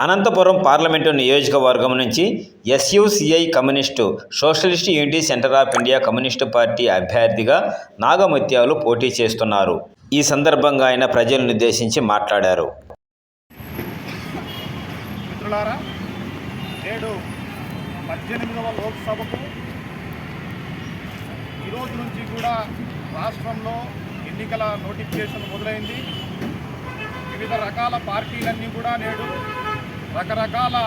Anantapuram parliament నియోజకవర్గం నుంచి SUCI communist socialist unity centre of India communist party అభ్యర్థిగా నాగముత్యాలు పోటీ చేస్తున్నారు. ఈ సందర్భంగా ఆయన ప్రజలను ఉద్దేశించి మాట్లాడారు. మిత్రులారా, నేడు 18వ లోక్సభకు ఈరోజు నుంచి కూడా రాష్ట్రంలో ఎన్నికల నోటిఫికేషన్ మొదలైంది. వివిధ రకాల పార్టీలన్నీ కూడా నేడు రకరకాల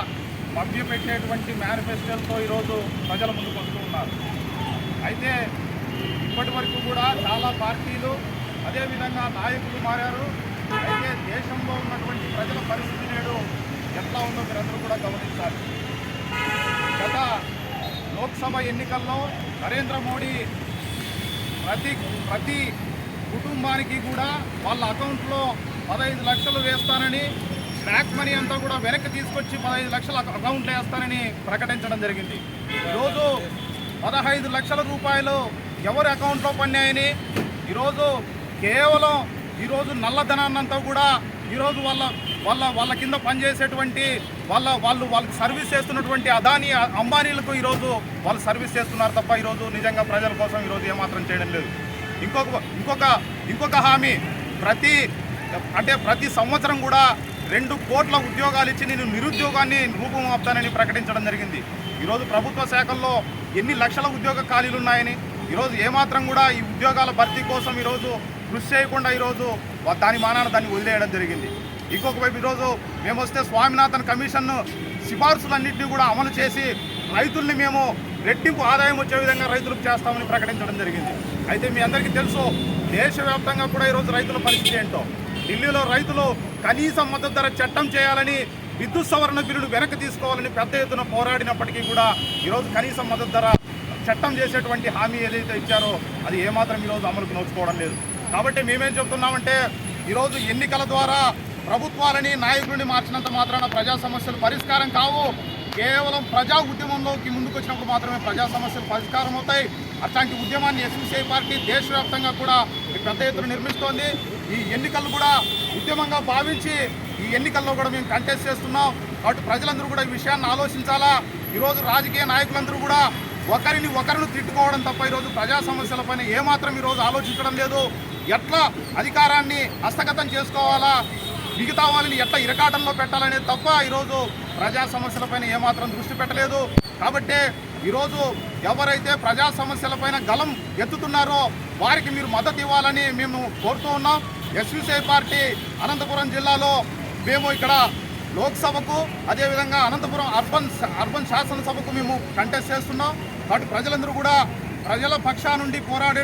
మభ్యపెట్టేటువంటి మేనిఫెస్టోలతో ఈరోజు ప్రజల ముందుకు వస్తూ ఉన్నారు. అయితే ఇప్పటి వరకు కూడా చాలా పార్టీలు అదేవిధంగా నాయకులు మారారు. అయితే దేశంలో ఉన్నటువంటి ప్రజల పరిస్థితి నేడు ఎట్లా ఉందో మీరందరూ కూడా గమనించాలి. గత లోక్సభ ఎన్నికల్లో నరేంద్ర మోడీ ప్రతి కుటుంబానికి కూడా వాళ్ళ అకౌంట్లో 15 లక్షలు వేస్తానని, బ్లాక్ మనీ అంతా కూడా వెనక్కి తీసుకొచ్చి 15 లక్షల అకౌంట్లో వేస్తానని ప్రకటించడం జరిగింది. ఈరోజు 15 లక్షల రూపాయలు ఎవరి అకౌంట్లో పన్నాయని ఈరోజు కేవలం ఈరోజు నల్లధనాన్నంతా కూడా ఈరోజు వాళ్ళ కింద పనిచేసేటువంటి వాళ్ళకి సర్వీస్ చేస్తున్నటువంటి అదానీ అంబానీలకు ఈరోజు వాళ్ళు సర్వీస్ చేస్తున్నారు తప్ప ఈరోజు నిజంగా ప్రజల కోసం ఈరోజు ఏమాత్రం చేయడం లేదు. ఇంకొక హామీ ప్రతి సంవత్సరం కూడా 2 కోట్ల ఉద్యోగాలు ఇచ్చి నేను నిరుద్యోగాన్ని రూపుమాపుతానని ప్రకటించడం జరిగింది. ఈరోజు ప్రభుత్వ శాఖల్లో ఎన్ని లక్షల ఉద్యోగ ఖాళీలు ఉన్నాయని ఈరోజు ఏమాత్రం కూడా ఈ ఉద్యోగాల భర్తీ కోసం ఈరోజు కృషి చేయకుండా ఈరోజు దాని మానాన దాన్ని వదిలేయడం జరిగింది. ఇంకొక వైపు ఈరోజు మేము వస్తే స్వామినాథన్ కమిషన్ సిఫార్సులన్నింటినీ కూడా అమలు చేసి రైతుల్ని మేము రెట్టింపు ఆదాయం వచ్చే విధంగా రైతులకు చేస్తామని ప్రకటించడం జరిగింది. అయితే మీ అందరికీ తెలుసు, దేశవ్యాప్తంగా కూడా ఈరోజు రైతుల పరిస్థితి ఏంటో. ఢిల్లీలో రైతులు కనీస మద్దతు ధర చట్టం చేయాలని, విద్యుత్ సవరణ బిల్లును వెనక్కి తీసుకోవాలని పెద్ద ఎత్తున పోరాడినప్పటికీ కూడా ఈరోజు కనీస మద్దతు ధర చట్టం చేసేటువంటి హామీ ఏదైతే ఇచ్చారో అది ఏమాత్రం ఈరోజు అమలుకు నోచుకోవడం లేదు. కాబట్టి మేమేం చెప్తున్నామంటే ఈరోజు ఎన్నికల ద్వారా ప్రభుత్వాలని నాయకుడిని మార్చినంత మాత్రాన ప్రజా సమస్యలు పరిష్కారం కావు. కేవలం ప్రజా ఉద్యమంలోకి ముందుకు వచ్చినప్పుడు మాత్రమే ప్రజా సమస్యలు పరిష్కారం అవుతాయి. అట్లాంటి ఉద్యమాన్ని ఎస్యూసీఐ పార్టీ దేశవ్యాప్తంగా కూడా పెద్ద ఎత్తున నిర్మిస్తోంది. ఈ ఎన్నికలు కూడా ఉద్యమంగా భావించి ఈ ఎన్నికల్లో కూడా మేము కంటెస్ట్ చేస్తున్నాం. కాబట్టి ప్రజలందరూ కూడా ఈ విషయాన్ని ఆలోచించాలా. ఈరోజు రాజకీయ నాయకులందరూ కూడా ఒకరిని తిట్టుకోవడం తప్ప ఈరోజు ప్రజా సమస్యలపైన ఏమాత్రం ఈరోజు ఆలోచించడం లేదు. ఎట్లా అధికారాన్ని హస్తగతం చేసుకోవాలా, మిగతా వాళ్ళని ఎట్లా ఇరకాటంలో పెట్టాలనేది తప్ప ఈరోజు ప్రజా సమస్యలపైన ఏమాత్రం దృష్టి పెట్టలేదు. కాబట్టి ఈరోజు ఎవరైతే ప్రజా సమస్యలపైన గలం ఎత్తుతున్నారో వారికి మీరు మద్దతు ఇవ్వాలని మేము కోరుతూ ఉన్నాం. ఎస్యూసీఐ పార్టీ అనంతపురం జిల్లాలో మేము ఇక్కడ లోక్సభకు అదేవిధంగా అనంతపురం అర్బన్ శాసనసభకు మేము కంటెస్ట్ చేస్తున్నాం. కాబట్టి ప్రజలందరూ కూడా ప్రజల పక్షా నుండి పోరాడే